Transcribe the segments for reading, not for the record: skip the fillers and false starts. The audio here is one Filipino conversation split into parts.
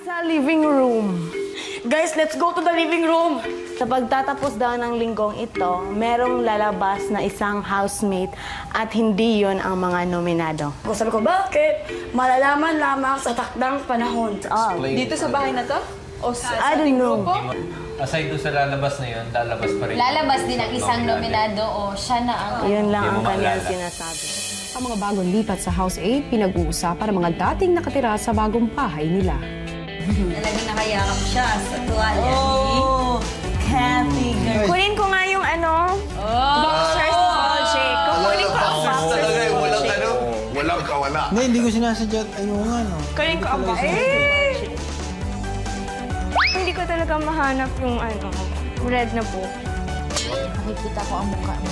Sa living room. Guys, let's go to the living room. Sa pagtatapos daw ng linggong ito, merong lalabas na isang housemate at hindi yon ang mga nominado. Sabi ko, bakit? Malalaman lamang sa takdang panahon. Dito sa bahay na to? O sa I don't know. Aside doon sa lalabas na yun, lalabas pa rin. Lalabas din ang isang nominado o siya na ang... Yun lang ang kanyang sinasabi. Ang mga bagong lipat sa House 8, pinag-uusapan ng mga dating nakatira sa bagong bahay nila. Talagang nakayakap siya sa tuwalya. Oh, Kathy girl. Kunin ko nga yung boxers project. Kunin ko ang boxers project. Walang kawala. Hindi ko sinasadya. Ayun nga, no? Kunin ko ang boxers project. Hindi ko talaga mahanap yung red na book. Nakikita ko ang mukha mo.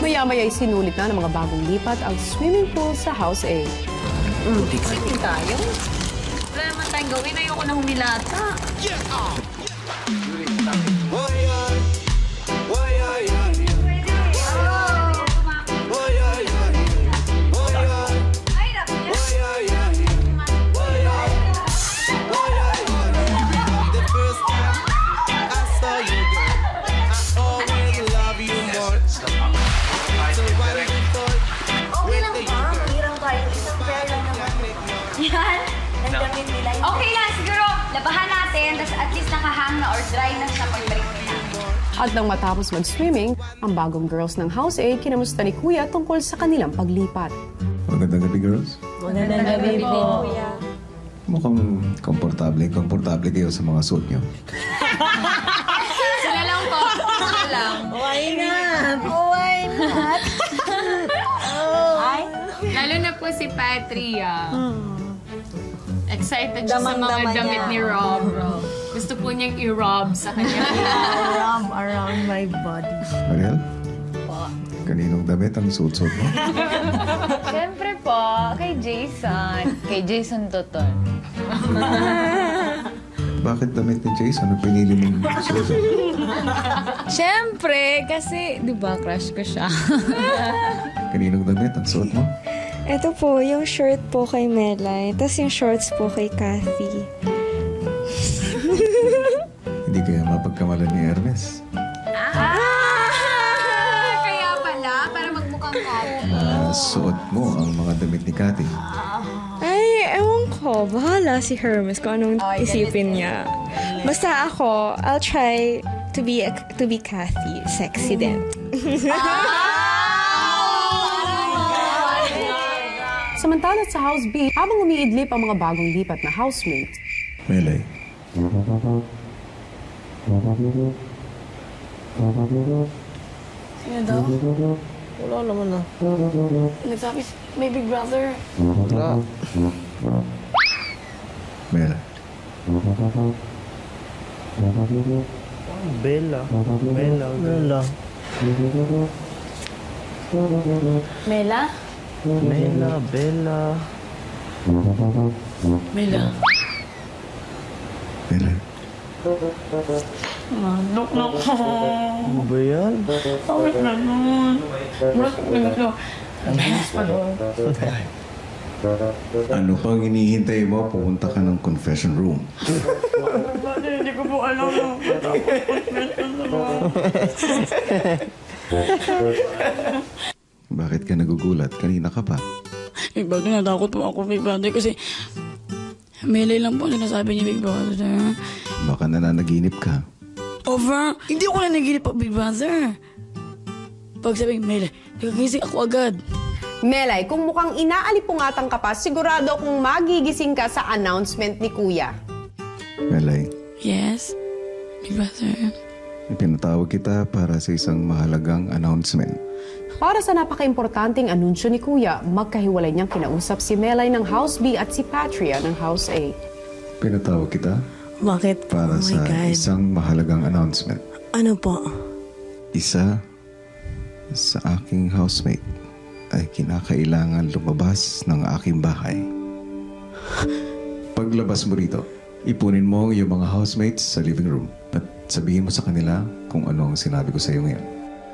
Maya-maya sinulit na ng mga bagong lipat ang swimming pool sa House 8. Swimming tayo? Wala naman tayong gawin. Ayoko na humilata. Okay lang, siguro labahan natin, tapos at least nakahang na or dry na siya pagbalik nila. At nang matapos mag-swimming, ang bagong girls ng House 8 kinamusta ni Kuya tungkol sa kanilang paglipat. Magandang gabi, girls. Magandang gabi po. Mukhang komportable kayo sa mga suot niyo. Sila lang po. Sila lang. Why not? Why not? Lalo na po si Patria. Excited siya sa mga damit ni Rob. Gusto po niyang i-rob sa kanya. Rub around my body. Ariel? Kaninong damit ang suot-suot mo? Siyempre po, kay Jason. Kay Jason Toton. Bakit damit ni Jason ang pinili mong suot? Siyempre, kasi, di ba, crush ko siya. Kaninong damit ang suot mo? Ito po, yung shirt po kay Melay, tapos yung shorts po kay Kathy. Hindi kaya mapagkamalan ni Hermes. Kaya pala, para magmukhang Kathy. Suot mo ang mga damit ni Cathy. Ay, ewan ko. Bahala si Hermes kung anong isipin niya. Basta ako, I'll try to be Kathy. Sexy din. Samantala sa House B, habang umiidlip ang mga bagong lipat na housemates. Melay. Sino daw? Wala naman na. Nagsabi, may big brother. Wala. Mela. Bella. Bella. Bella. Mela? Bella. Bella. Mela. Mela. Nok. Ano ba yan? Bakit naman? Ang bilis pa doon. Ano pang hinihintay mo? Pumunta ka ng confession room. Hindi ko po alam. Bakit ka nagugulat? Kanina ka pa. Big Brother, natakot po ako, Big Brother, kasi Melay lang po sinasabi ni Big Brother. Baka nananaginip ka. Over? Hindi ako nanaginip po, Big Brother. Pag sabi, Melay, nakagising ako agad. Melay, kung mukhang inaalipungatang ka pa, sigurado kung magigising ka sa announcement ni Kuya. Melay, Yes, Big Brother. ipinatawag kita para sa isang mahalagang announcement. Para sa napaka-importanting anunsyo ni Kuya, magkahiwalay niyang kinausap si Melay ng House B at si Patria ng House A. Pinatawag kita Bakit? para Oh my sa God. isang mahalagang announcement. Ano po? Isa sa aking housemate ay kinakailangan lumabas ng aking bahay. Paglabas mo rito, ipunin mo yung mga housemates sa living room at sabihin mo sa kanila kung ano ang sinabi ko sa iyo ngayon.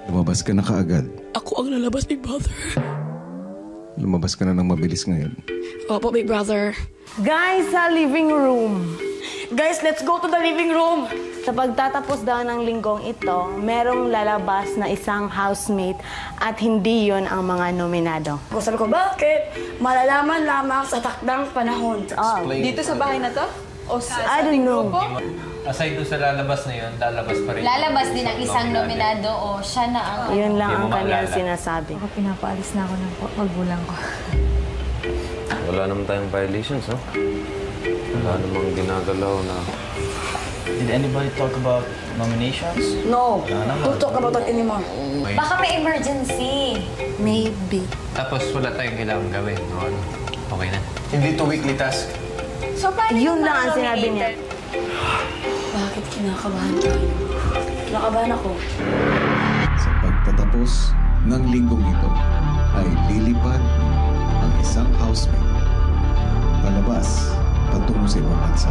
Lumabas ka na kaagad. Ako ang lalabas, Big Brother. lumabas ka na ng mabilis ngayon. Opo, Big Brother. Guys, sa living room. Guys, let's go to the living room. Sa pagtatapos daw ng linggong ito, merong lalabas na isang housemate at hindi yon ang mga nominado. Sabi ko, bakit? Malalaman lamang sa takdang panahon. Dito sa bahay na to? O sa I don't know. Aside doon sa lalabas na yun, lalabas pa rin. Lalabas din ang isang nominado o siya na ang... Yun lang Hindi ang mo kanyang maalala. sinasabi. Ako pinapaalis na ako ng magulang ko. Wala naman tayong violations, no? Wala namang ginagalaw na... Did anybody talk about nominations? No. Don't talk about that anymore. Baka may emergency. Maybe. Tapos wala tayong kailangan gawin. No? Ano? Okay na. Hindi to weekly task. So, paano Yun yung lang ang mga sinabi niya. nominated? Bakit kinakabahan tayo? Kinakabahan ako. Sa pagtatapos ng linggong ito, ay lilipad ang isang housemate palabas patungo sa ibang bansa.